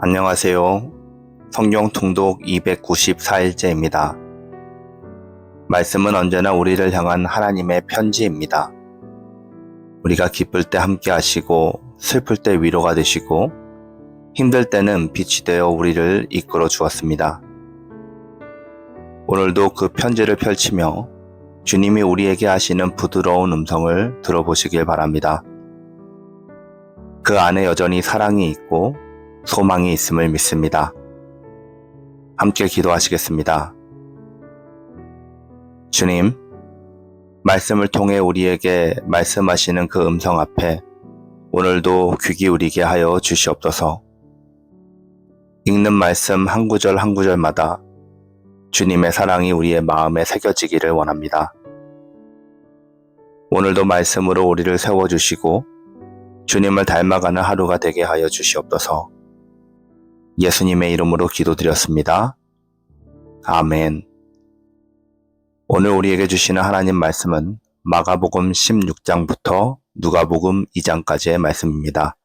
안녕하세요. 성경 통독 294일째입니다. 말씀은 언제나 우리를 향한 하나님의 편지입니다. 우리가 기쁠 때 함께 하시고 슬플 때 위로가 되시고 힘들 때는 빛이 되어 우리를 이끌어 주었습니다. 오늘도 그 편지를 펼치며 주님이 우리에게 하시는 부드러운 음성을 들어보시길 바랍니다. 그 안에 여전히 사랑이 있고 소망이 있음을 믿습니다. 함께 기도하시겠습니다. 주님, 말씀을 통해 우리에게 말씀하시는 그 음성 앞에 오늘도 귀 기울이게 하여 주시옵소서. 읽는 말씀 한 구절 한 구절마다 주님의 사랑이 우리의 마음에 새겨지기를 원합니다. 오늘도 말씀으로 우리를 세워주시고 주님을 닮아가는 하루가 되게 하여 주시옵소서. 예수님의 이름으로 기도드렸습니다. 아멘. 오늘 우리에게 주시는 하나님 말씀은 마가복음 16장부터 누가복음 2장까지의 말씀입니다.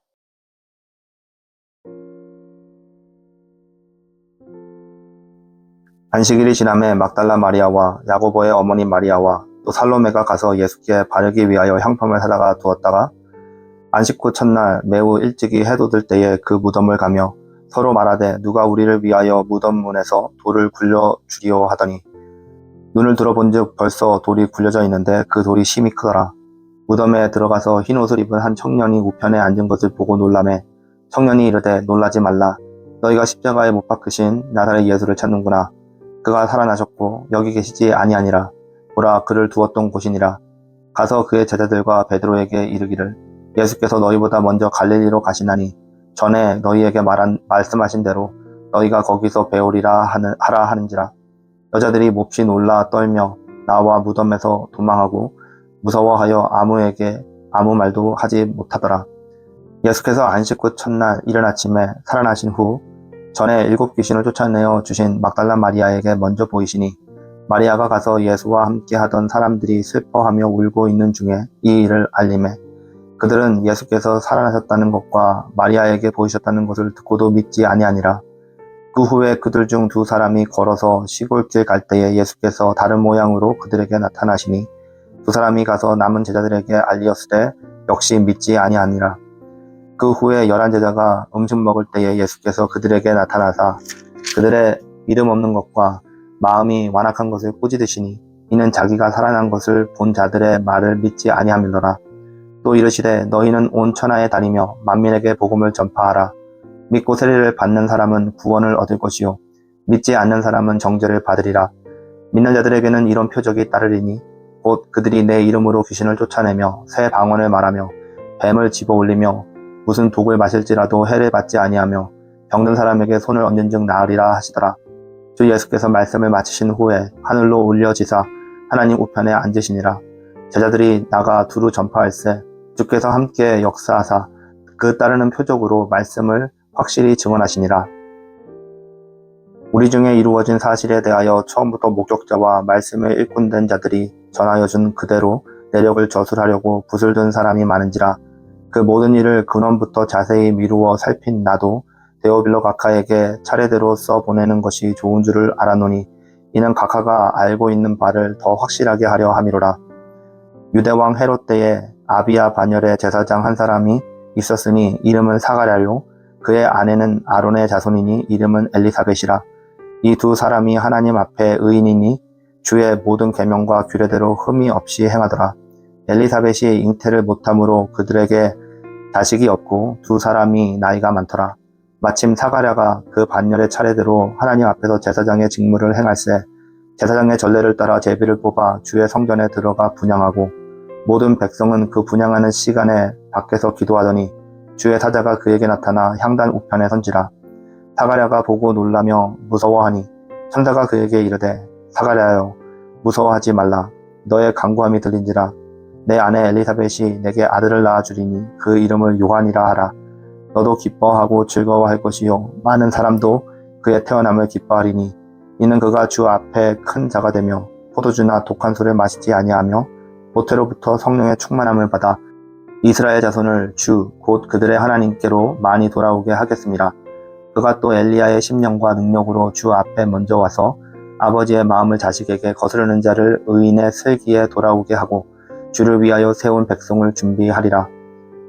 안식일이 지남에 막달라 마리아와 야고보의 어머니 마리아와 또 살로메가 가서 예수께 바르기 위하여 향품을 사다가 두었다가 안식 후 첫날 매우 일찍이 해도 들 때에 그 무덤을 가며 서로 말하되 누가 우리를 위하여 무덤 문에서 돌을 굴려 주리오 하더니 눈을 들어본즉 벌써 돌이 굴려져 있는데 그 돌이 심히 크더라. 무덤에 들어가서 흰 옷을 입은 한 청년이 우편에 앉은 것을 보고 놀라매 청년이 이르되 놀라지 말라. 너희가 십자가에 못 박히신 나사렛 예수를 찾는구나. 그가 살아나셨고 여기 계시지 아니하니라. 보라 그를 두었던 곳이니라. 가서 그의 제자들과 베드로에게 이르기를 예수께서 너희보다 먼저 갈릴리로 가시나니 전에 너희에게 말씀하신 대로 너희가 거기서 배우리라 하라 하는지라. 여자들이 몹시 놀라 떨며 나와 무덤에서 도망하고 무서워하여 아무에게 아무 말도 하지 못하더라. 예수께서 안식 후 첫날 이른 아침에 살아나신 후 전에 7 귀신을 쫓아내어 주신 막달라 마리아에게 먼저 보이시니 마리아가 가서 예수와 함께 하던 사람들이 슬퍼하며 울고 있는 중에 이 일을 알림해 그들은 예수께서 살아나셨다는 것과 마리아에게 보이셨다는 것을 듣고도 믿지 아니하니라. 그 후에 그들 중 2 사람이 걸어서 시골길 갈 때에 예수께서 다른 모양으로 그들에게 나타나시니 2 사람이 가서 남은 제자들에게 알리었으되 역시 믿지 아니하니라. 그 후에 11 제자가 음식 먹을 때에 예수께서 그들에게 나타나사 그들의 믿음 없는 것과 마음이 완악한 것을 꾸짖으시니 이는 자기가 살아난 것을 본 자들의 말을 믿지 아니함이더라. 또 이르시되 너희는 온 천하에 다니며 만민에게 복음을 전파하라. 믿고 세례를 받는 사람은 구원을 얻을 것이요 믿지 않는 사람은 정죄를 받으리라. 믿는 자들에게는 이런 표적이 따르리니 곧 그들이 내 이름으로 귀신을 쫓아내며 새 방언을 말하며 뱀을 집어 올리며 무슨 독을 마실지라도 해를 받지 아니하며 병든 사람에게 손을 얹은즉 나으리라 하시더라. 주 예수께서 말씀을 마치신 후에 하늘로 올려지사 하나님 우편에 앉으시니라. 제자들이 나가 두루 전파할세 주께서 함께 역사하사 그 따르는 표적으로 말씀을 확실히 증언하시니라. 우리 중에 이루어진 사실에 대하여 처음부터 목격자와 말씀을 일꾼된 자들이 전하여 준 그대로 내력을 저술하려고 붓을 든 사람이 많은지라. 그 모든 일을 근원부터 자세히 미루어 살핀 나도 데오빌로 각하에게 차례대로 써보내는 것이 좋은 줄을 알아노니 이는 각하가 알고 있는 바를 더 확실하게 하려 함이로라. 유대왕 헤롯 때에 아비야 반열의 제사장 한 사람이 있었으니 이름은 사가랴요 그의 아내는 아론의 자손이니 이름은 엘리사벳이라. 이 2 사람이 하나님 앞에 의인이니 주의 모든 계명과 규례대로 흠이 없이 행하더라. 엘리사벳이 잉태를 못함으로 그들에게 자식이 없고 2 사람이 나이가 많더라. 마침 사가랴가 그 반열의 차례대로 하나님 앞에서 제사장의 직무를 행할세 제사장의 전례를 따라 제비를 뽑아 주의 성전에 들어가 분향하고 모든 백성은 그 분향하는 시간에 밖에서 기도하더니 주의 사자가 그에게 나타나 향단 우편에 선지라. 사가랴가 보고 놀라며 무서워하니 천사가 그에게 이르되 사가랴여 무서워하지 말라. 너의 간구함이 들린지라. 내 아내 엘리사벳이 내게 아들을 낳아주리니 그 이름을 요한이라 하라. 너도 기뻐하고 즐거워할 것이요 많은 사람도 그의 태어남을 기뻐하리니 이는 그가 주 앞에 큰 자가 되며 포도주나 독한 술을 마시지 아니하며 모태로부터 성령의 충만함을 받아 이스라엘 자손을 주 곧 그들의 하나님께로 많이 돌아오게 하겠습니다. 그가 또 엘리야의 심령과 능력으로 주 앞에 먼저 와서 아버지의 마음을 자식에게 거스르는 자를 의인의 슬기에 돌아오게 하고 주를 위하여 세운 백성을 준비하리라.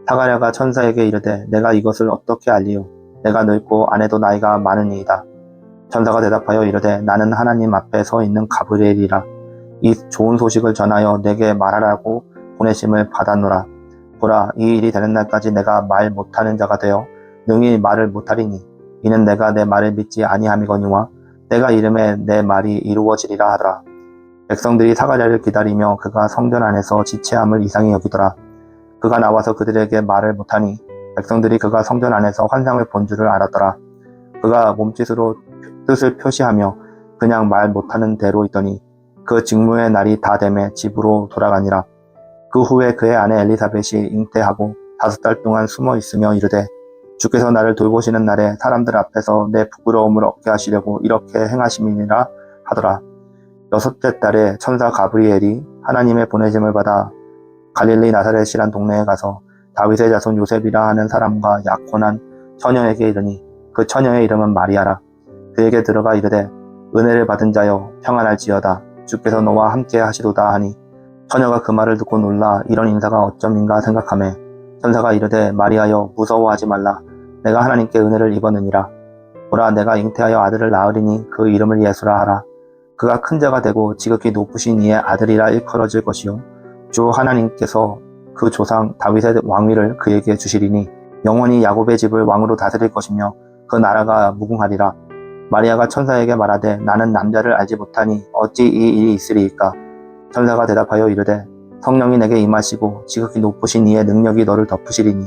사가랴가 천사에게 이르되 내가 이것을 어떻게 알리요? 내가 늙고 아내도 나이가 많으니이다. 천사가 대답하여 이르되 나는 하나님 앞에 서 있는 가브리엘이라. 이 좋은 소식을 전하여 내게 말하라고 보내심을 받았노라. 보라, 이 일이 되는 날까지 내가 말 못하는 자가 되어 능히 말을 못하리니 이는 내가 내 말을 믿지 아니함이거니와 내가 이름에 내 말이 이루어지리라 하더라. 백성들이 사가랴를 기다리며 그가 성전 안에서 지체함을 이상히 여기더라. 그가 나와서 그들에게 말을 못하니 백성들이 그가 성전 안에서 환상을 본 줄을 알았더라. 그가 몸짓으로 뜻을 표시하며 그냥 말 못하는 대로 있더니 그 직무의 날이 다 되매 집으로 돌아가니라. 그 후에 그의 아내 엘리사벳이 잉태하고 5달 동안 숨어 있으며 이르되 주께서 나를 돌보시는 날에 사람들 앞에서 내 부끄러움을 얻게 하시려고 이렇게 행하심이니라 하더라. 6째 달에 천사 가브리엘이 하나님의 보내심을 받아 갈릴리 나사렛이란 동네에 가서 다윗의 자손 요셉이라 하는 사람과 약혼한 처녀에게 이르니 그 처녀의 이름은 마리아라. 그에게 들어가 이르되 은혜를 받은 자여 평안할지어다. 주께서 너와 함께 하시도다 하니 처녀가 그 말을 듣고 놀라 이런 인사가 어쩜인가 생각하매 천사가 이르되 마리아여 무서워하지 말라. 내가 하나님께 은혜를 입었느니라. 보라, 내가 잉태하여 아들을 낳으리니 그 이름을 예수라 하라. 그가 큰 자가 되고 지극히 높으신 이의 아들이라 일컬어질 것이요 주 하나님께서 그 조상 다윗의 왕위를 그에게 주시리니 영원히 야곱의 집을 왕으로 다스릴 것이며 그 나라가 무궁하리라. 마리아가 천사에게 말하되 나는 남자를 알지 못하니 어찌 이 일이 있으리이까. 천사가 대답하여 이르되 성령이 내게 임하시고 지극히 높으신 이의 능력이 너를 덮으시리니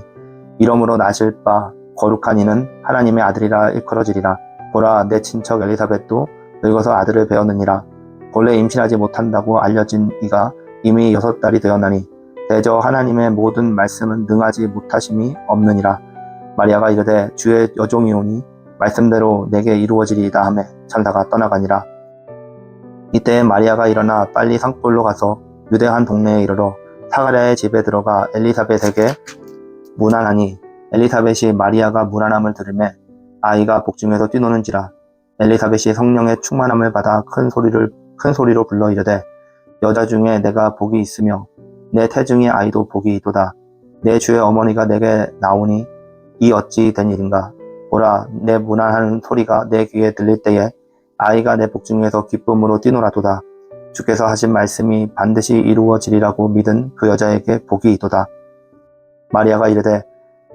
이러므로 나실 바 거룩한 이는 하나님의 아들이라 일컬어지리라. 보라, 내 친척 엘리사벳도 늙어서 아들을 배었느니라. 본래 임신하지 못한다고 알려진 이가 이미 6달이 되었나니 대저 하나님의 모든 말씀은 능하지 못하심이 없느니라. 마리아가 이르되 주의 여종이오니 말씀대로 내게 이루어지리이다 하매 천사가 떠나가니라. 이때 마리아가 일어나 빨리 산골로 가서 유대 한 동네에 이르러 사가랴의 집에 들어가 엘리사벳에게 문안하니 엘리사벳이 마리아가 문안함을 들으매 아이가 복중에서 뛰노는지라. 엘리사벳이 성령의 충만함을 받아 큰 소리로 불러 이르되 여자 중에 내가 복이 있으며 내 태중의 아이도 복이 있도다. 내 주의 어머니가 내게 나오니 이 어찌 된 일인가. 보라, 내 문안하는 소리가 내 귀에 들릴 때에 아이가 내 복중에서 기쁨으로 뛰노라도다. 주께서 하신 말씀이 반드시 이루어지리라고 믿은 그 여자에게 복이 있도다. 마리아가 이르되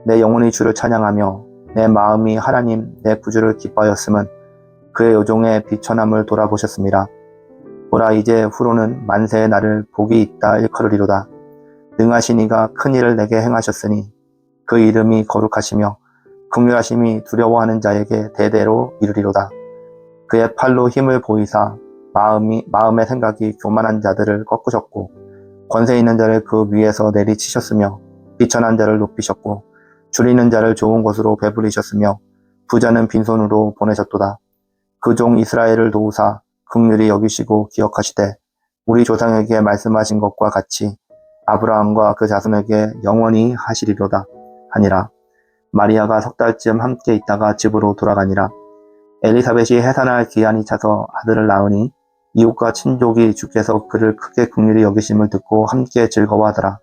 내 영혼이 주를 찬양하며 내 마음이 하나님 내 구주를 기뻐하였음은 그의 요종의 비천함을 돌아보셨습니다. 보라, 이제 후로는 만세의 날을 복이 있다 일컬으리로다. 능하신 이가 큰 일을 내게 행하셨으니 그 이름이 거룩하시며 긍휼하심이 두려워하는 자에게 대대로 이르리로다. 그의 팔로 힘을 보이사 마음의 생각이 교만한 자들을 꺾으셨고 권세 있는 자를 그 위에서 내리치셨으며 비천한 자를 높이셨고 줄이는 자를 좋은 것으로 배부리셨으며 부자는 빈손으로 보내셨도다. 그 종 이스라엘을 도우사 긍휼히 여기시고 기억하시되 우리 조상에게 말씀하신 것과 같이 아브라함과 그 자손에게 영원히 하시리로다 하니라. 마리아가 6달쯤 함께 있다가 집으로 돌아가니라. 엘리사벳이 해산할 기한이 차서 아들을 낳으니 이웃과 친족이 주께서 그를 크게 긍휼히 여기심을 듣고 함께 즐거워하더라.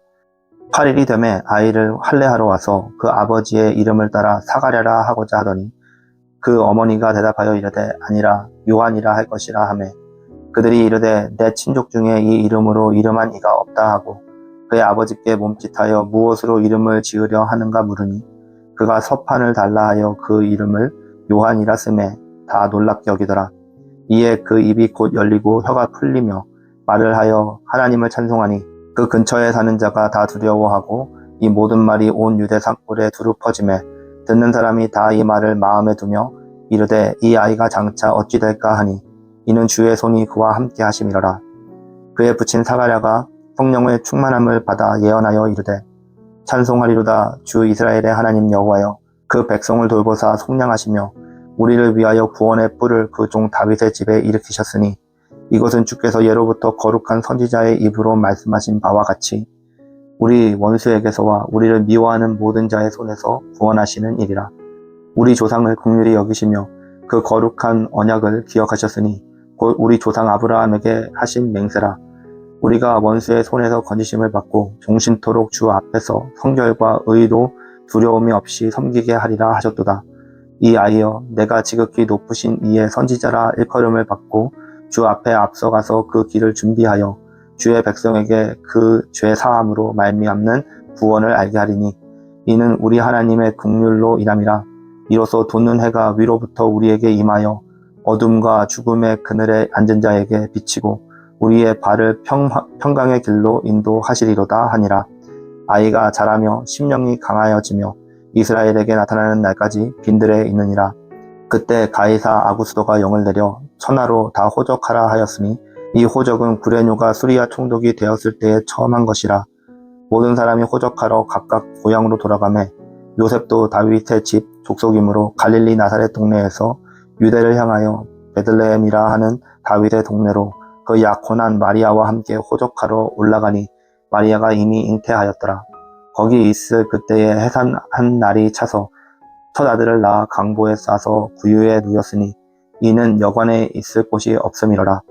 8일이 되매 아이를 할례하러 와서 그 아버지의 이름을 따라 사가랴라 하고자 하더니 그 어머니가 대답하여 이르되 아니라 요한이라 할 것이라 하매 그들이 이르되 내 친족 중에 이 이름으로 이름한 이가 없다 하고 그의 아버지께 몸짓하여 무엇으로 이름을 지으려 하는가 물으니 그가 서판을 달라 하여 그 이름을 요한이라 쓰매 다 놀랍게 여기더라. 이에 그 입이 곧 열리고 혀가 풀리며 말을 하여 하나님을 찬송하니 그 근처에 사는 자가 다 두려워하고 이 모든 말이 온 유대 산골에 두루 퍼지매 듣는 사람이 다 이 말을 마음에 두며 이르되 이 아이가 장차 어찌 될까 하니 이는 주의 손이 그와 함께 하심이로라. 그의 부친 사가랴가 성령의 충만함을 받아 예언하여 이르되 찬송하리로다. 주 이스라엘의 하나님 여호와여 그 백성을 돌보사 속량하시며 우리를 위하여 구원의 뿔을 그 종 다윗의 집에 일으키셨으니 이것은 주께서 예로부터 거룩한 선지자의 입으로 말씀하신 바와 같이 우리 원수에게서와 우리를 미워하는 모든 자의 손에서 구원하시는 일이라. 우리 조상을 긍휼히 여기시며 그 거룩한 언약을 기억하셨으니 곧 우리 조상 아브라함에게 하신 맹세라. 우리가 원수의 손에서 건지심을 받고 종신토록 주 앞에서 성결과 의로 두려움이 없이 섬기게 하리라 하셨도다. 이 아이여, 내가 지극히 높으신 이의 선지자라 일컬음을 받고 주 앞에 앞서가서 그 길을 준비하여 주의 백성에게 그 죄 사함으로 말미암는 구원을 알게 하리니 이는 우리 하나님의 긍휼로 인함이라. 이로써 돋는 해가 위로부터 우리에게 임하여 어둠과 죽음의 그늘에 앉은 자에게 비치고 우리의 발을 평강의 길로 인도하시리로다 하니라. 아이가 자라며 심령이 강하여지며 이스라엘에게 나타나는 날까지 빈들에 있느니라. 그때 가이사 아구스도가 영을 내려 천하로 다 호적하라 하였으니 이 호적은 구레뇨가 수리아 총독이 되었을 때에 처음 한 것이라. 모든 사람이 호적하러 각각 고향으로 돌아가매 요셉도 다윗의 집 족속이므로 갈릴리 나사렛 동네에서 유대를 향하여 베들레헴이라 하는 다윗의 동네로 그 약혼한 마리아와 함께 호적하러 올라가니 마리아가 이미 잉태하였더라. 거기 있을 그때에 해산 한 날이 차서 첫 아들을 낳아 강보에 싸서 구유에 누였으니 이는 여관에 있을 곳이 없음이로라.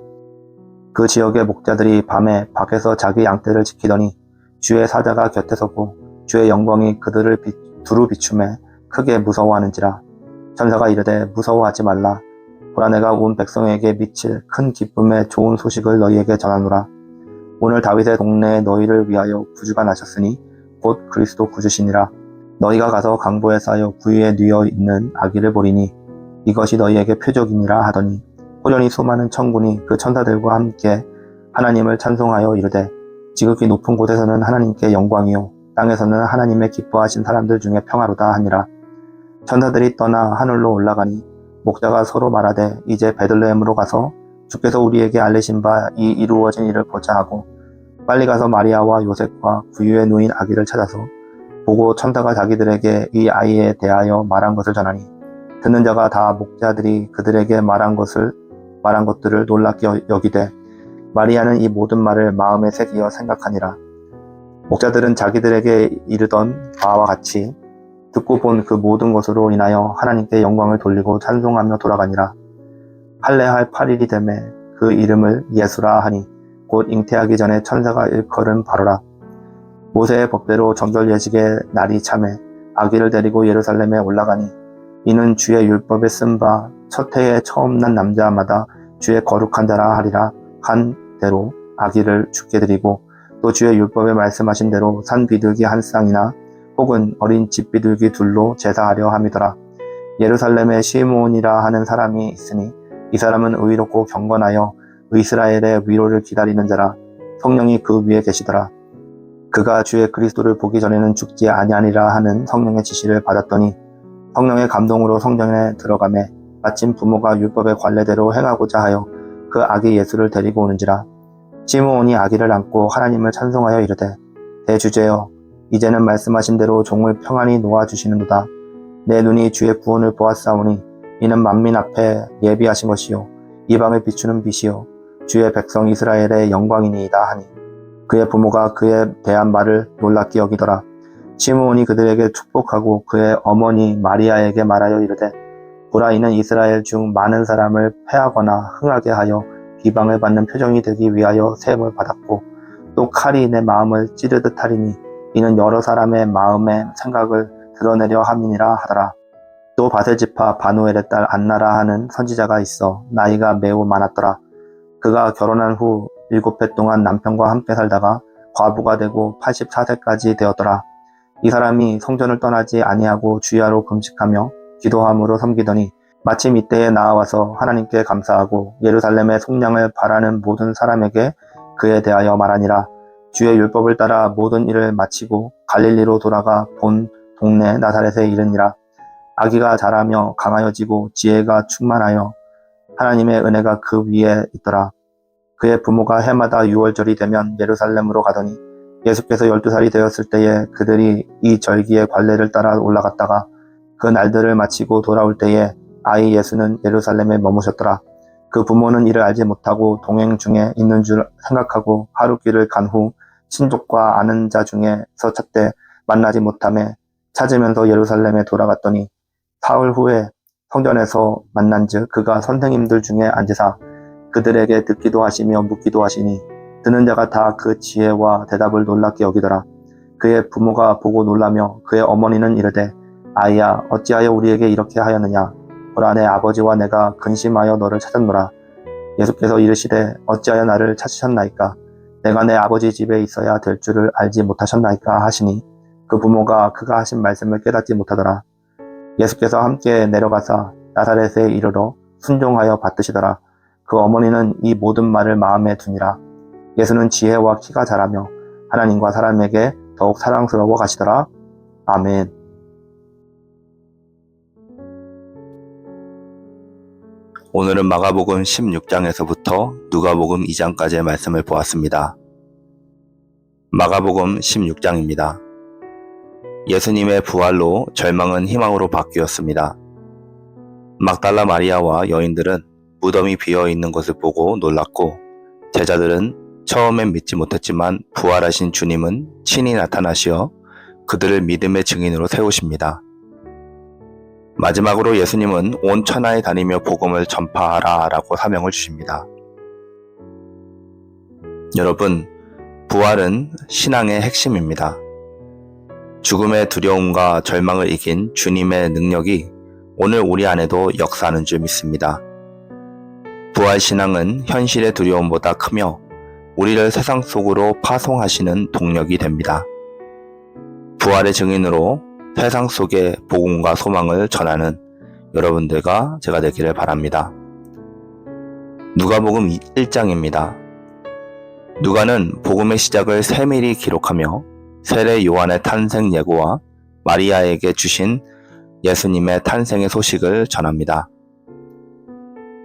그 지역의 목자들이 밤에 밖에서 자기 양떼를 지키더니 주의 사자가 곁에 서고 주의 영광이 그들을 두루 비추매 크게 무서워하는지라. 천사가 이르되 무서워하지 말라. 보라, 내가 온 백성에게 미칠 큰 기쁨의 좋은 소식을 너희에게 전하노라. 오늘 다윗의 동네에 너희를 위하여 구주가 나셨으니 곧 그리스도 구주시니라. 너희가 가서 강보에 쌓여 구유에 누워 있는 아기를 보리니 이것이 너희에게 표적이니라 하더니 호련히 수많은 천군이 그 천사들과 함께 하나님을 찬송하여 이르되 지극히 높은 곳에서는 하나님께 영광이요 땅에서는 하나님의 기뻐하신 사람들 중에 평화로다 하니라. 천사들이 떠나 하늘로 올라가니 목자가 서로 말하되 이제 베들레헴으로 가서 주께서 우리에게 알리신 바 이 이루어진 일을 보자 하고 빨리 가서 마리아와 요셉과 구유에 누인 아기를 찾아서 보고 천사가 자기들에게 이 아이에 대하여 말한 것을 전하니 듣는 자가 다 목자들이 그들에게 말한 것들을 놀랍게 여기되 마리아는 이 모든 말을 마음에 새기어 생각하니라. 목자들은 자기들에게 이르던 바와 같이 듣고 본 그 모든 것으로 인하여 하나님께 영광을 돌리고 찬송하며 돌아가니라. 할례할 8일이 되매 그 이름을 예수라 하니 곧 잉태하기 전에 천사가 일컬은 바로라. 모세의 법대로 정결 예식의 날이 차매 아기를 데리고 예루살렘에 올라가니 이는 주의 율법에 쓴 바 첫 해에 처음 난 남자마다 주의 거룩한 자라 하리라 한 대로 아기를 죽게 드리고 또 주의 율법에 말씀하신 대로 산 비둘기 한 쌍이나 혹은 어린 집 비둘기 둘로 제사하려 함이더라. 예루살렘에 시므온이라 하는 사람이 있으니 이 사람은 의롭고 경건하여 이스라엘의 위로를 기다리는 자라. 성령이 그 위에 계시더라. 그가 주의 그리스도를 보기 전에는 죽지 아니하니라 하는 성령의 지시를 받았더니 성령의 감동으로 성전에 들어가매 마침 부모가 율법의 관례대로 행하고자 하여 그 아기 예수를 데리고 오는지라. 시므온이 아기를 안고 하나님을 찬송하여 이르되 대주제여, 이제는 말씀하신 대로 종을 평안히 놓아주시는도다. 내 눈이 주의 구원을 보았사오니 이는 만민 앞에 예비하신 것이요 이방을 비추는 빛이요 주의 백성 이스라엘의 영광이니이다 하니 그의 부모가 그에 대한 말을 놀랍게 여기더라. 시므온이 그들에게 축복하고 그의 어머니 마리아에게 말하여 이르되 보라, 이는 이스라엘 중 많은 사람을 패하거나 흥하게 하여 비방을 받는 표정이 되기 위하여 세움을 받았고 또 칼이 내 마음을 찌르듯 하리니 이는 여러 사람의 마음의 생각을 드러내려 함이니라 하더라. 또 바셀지파 바누엘의 딸 안나라 하는 선지자가 있어 나이가 매우 많았더라. 그가 결혼한 후 7해 동안 남편과 함께 살다가 과부가 되고 84세까지 되었더라. 이 사람이 성전을 떠나지 아니하고 주야로 금식하며 기도함으로 섬기더니 마침 이때에 나와서 하나님께 감사하고 예루살렘의 속량을 바라는 모든 사람에게 그에 대하여 말하니라. 주의 율법을 따라 모든 일을 마치고 갈릴리로 돌아가 본 동네 나사렛에 이르니라. 아기가 자라며 강하여지고 지혜가 충만하여 하나님의 은혜가 그 위에 있더라. 그의 부모가 해마다 6월절이 되면 예루살렘으로 가더니 예수께서 12살이 되었을 때에 그들이 이 절기의 관례를 따라 올라갔다가 그 날들을 마치고 돌아올 때에 아이 예수는 예루살렘에 머무셨더라. 그 부모는 이를 알지 못하고 동행 중에 있는 줄 생각하고 하루 길을 간 후 친족과 아는 자 중에서 찾되 만나지 못하매 찾으면서 예루살렘에 돌아갔더니 사흘 후에 성전에서 만난즉 그가 선생님들 중에 앉으사 그들에게 듣기도 하시며 묻기도 하시니 듣는 자가 다 그 지혜와 대답을 놀랍게 여기더라. 그의 부모가 보고 놀라며 그의 어머니는 이르되 아이야 어찌하여 우리에게 이렇게 하였느냐. 보라 내 아버지와 내가 근심하여 너를 찾았노라. 예수께서 이르시되 어찌하여 나를 찾으셨나이까. 내가 내 아버지 집에 있어야 될 줄을 알지 못하셨나이까 하시니 그 부모가 그가 하신 말씀을 깨닫지 못하더라. 예수께서 함께 내려가사 나사렛에 이르러 순종하여 받드시더라. 그 어머니는 이 모든 말을 마음에 두니라. 예수는 지혜와 키가 자라며 하나님과 사람에게 더욱 사랑스러워 가시더라. 아멘. 오늘은 마가복음 16장에서부터 누가복음 2장까지의 말씀을 보았습니다. 마가복음 16장입니다. 예수님의 부활로 절망은 희망으로 바뀌었습니다. 막달라 마리아와 여인들은 무덤이 비어있는 것을 보고 놀랐고 제자들은 처음엔 믿지 못했지만 부활하신 주님은 친히 나타나시어 그들을 믿음의 증인으로 세우십니다. 마지막으로 예수님은 온 천하에 다니며 복음을 전파하라 라고 사명을 주십니다. 여러분, 부활은 신앙의 핵심입니다. 죽음의 두려움과 절망을 이긴 주님의 능력이 오늘 우리 안에도 역사하는 줄 믿습니다. 부활신앙은 현실의 두려움보다 크며 우리를 세상 속으로 파송하시는 동력이 됩니다. 부활의 증인으로 세상 속에 복음과 소망을 전하는 여러분들과 제가 되기를 바랍니다. 누가복음 1장입니다. 누가는 복음의 시작을 세밀히 기록하며 세례 요한의 탄생 예고와 마리아에게 주신 예수님의 탄생의 소식을 전합니다.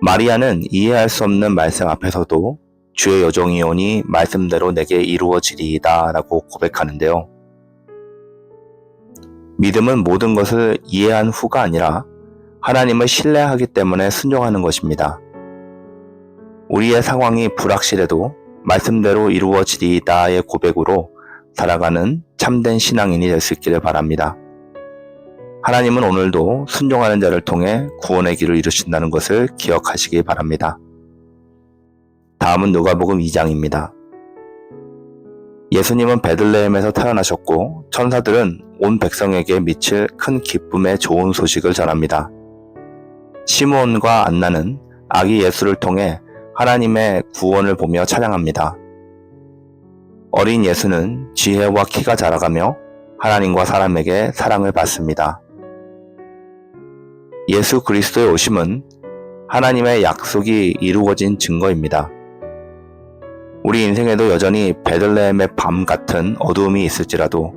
마리아는 이해할 수 없는 말씀 앞에서도 주의 여종이오니 말씀대로 내게 이루어지리이다 라고 고백하는데요. 믿음은 모든 것을 이해한 후가 아니라 하나님을 신뢰하기 때문에 순종하는 것입니다. 우리의 상황이 불확실해도 말씀대로 이루어지리이다의 고백으로 살아가는 참된 신앙인이 될 수 있기를 바랍니다. 하나님은 오늘도 순종하는 자를 통해 구원의 길을 이루신다는 것을 기억하시기 바랍니다. 다음은 누가복음 2장입니다. 예수님은 베들레헴에서 태어나셨고 천사들은 온 백성에게 미칠 큰 기쁨의 좋은 소식을 전합니다. 시므온과 안나는 아기 예수를 통해 하나님의 구원을 보며 찬양합니다. 어린 예수는 지혜와 키가 자라가며 하나님과 사람에게 사랑을 받습니다. 예수 그리스도의 오심은 하나님의 약속이 이루어진 증거입니다. 우리 인생에도 여전히 베들레헴의 밤 같은 어두움이 있을지라도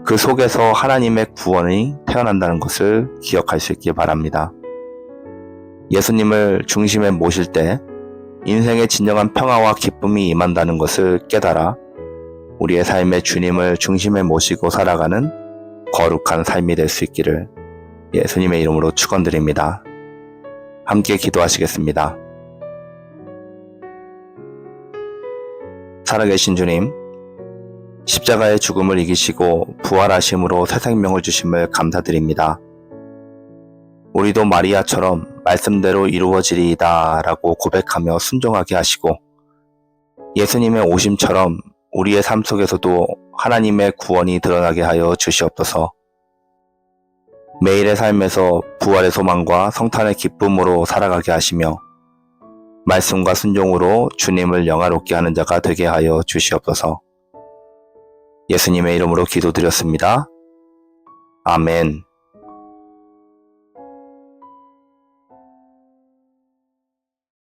그 속에서 하나님의 구원이 태어난다는 것을 기억할 수 있기 바랍니다. 예수님을 중심에 모실 때 인생의 진정한 평화와 기쁨이 임한다는 것을 깨달아 우리의 삶에 주님을 중심에 모시고 살아가는 거룩한 삶이 될 수 있기를 예수님의 이름으로 축원드립니다. 함께 기도하시겠습니다. 살아계신 주님, 십자가의 죽음을 이기시고 부활하심으로 새 생명을 주심을 감사드립니다. 우리도 마리아처럼 말씀대로 이루어지리이다 라고 고백하며 순종하게 하시고 예수님의 오심처럼 우리의 삶 속에서도 하나님의 구원이 드러나게 하여 주시옵소서. 매일의 삶에서 부활의 소망과 성탄의 기쁨으로 살아가게 하시며 말씀과 순종으로 주님을 영화롭게 하는 자가 되게 하여 주시옵소서. 예수님의 이름으로 기도드렸습니다. 아멘.